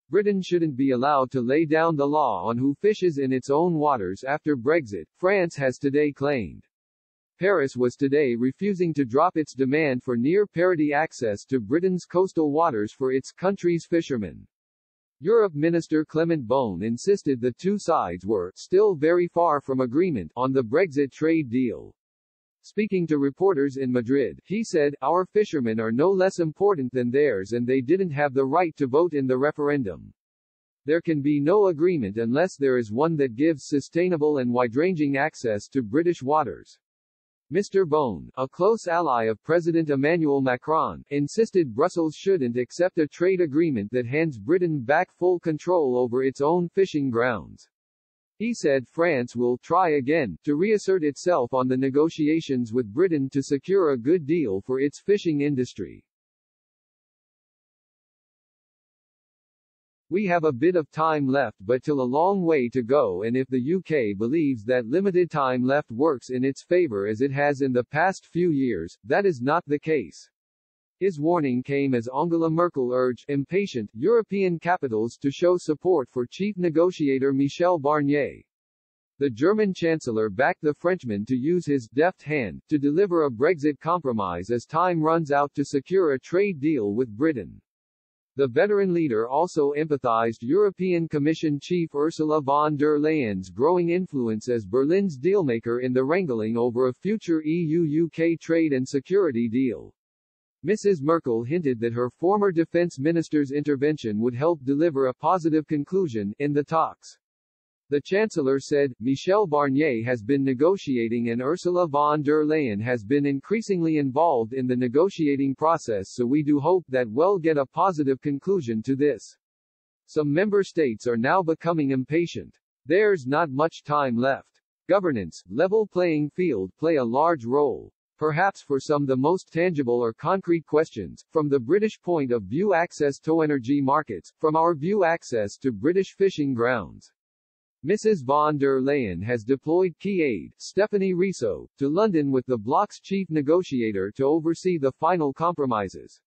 Britain shouldn't be allowed to lay down the law on who fishes in its own waters after Brexit, France has today claimed. Paris was today refusing to drop its demand for near-parity access to Britain's coastal waters for its country's fishermen. Europe Minister Clement Beaune insisted the two sides were still very far from agreement on the Brexit trade deal. Speaking to reporters in Madrid, he said, "Our fishermen are no less important than theirs and they didn't have the right to vote in the referendum. There can be no agreement unless there is one that gives sustainable and wide-ranging access to British waters." Mr. Beaune, a close ally of President Emmanuel Macron, insisted Brussels shouldn't accept a trade agreement that hands Britain back full control over its own fishing grounds. He said France will try again to reassert itself on the negotiations with Britain to secure a good deal for its fishing industry. "We have a bit of time left but still a long way to go, and if the UK believes that limited time left works in its favour as it has in the past few years, that is not the case." His warning came as Angela Merkel urged impatient European capitals to show support for chief negotiator Michel Barnier. The German Chancellor backed the Frenchman to use his deft hand to deliver a Brexit compromise as time runs out to secure a trade deal with Britain. The veteran leader also empathized European Commission Chief Ursula von der Leyen's growing influence as Berlin's dealmaker in the wrangling over a future EU-UK trade and security deal. Mrs. Merkel hinted that her former defense minister's intervention would help deliver a positive conclusion in the talks. The Chancellor said, "Michel Barnier has been negotiating and Ursula von der Leyen has been increasingly involved in the negotiating process, so we do hope that we'll get a positive conclusion to this. Some member states are now becoming impatient. There's not much time left. Governance, level playing field play a large role. Perhaps for some the most tangible or concrete questions, from the British point of view access to energy markets, from our view access to British fishing grounds." Mrs. von der Leyen has deployed key aide, Stephanie Riso, to London with the bloc's chief negotiator to oversee the final compromises.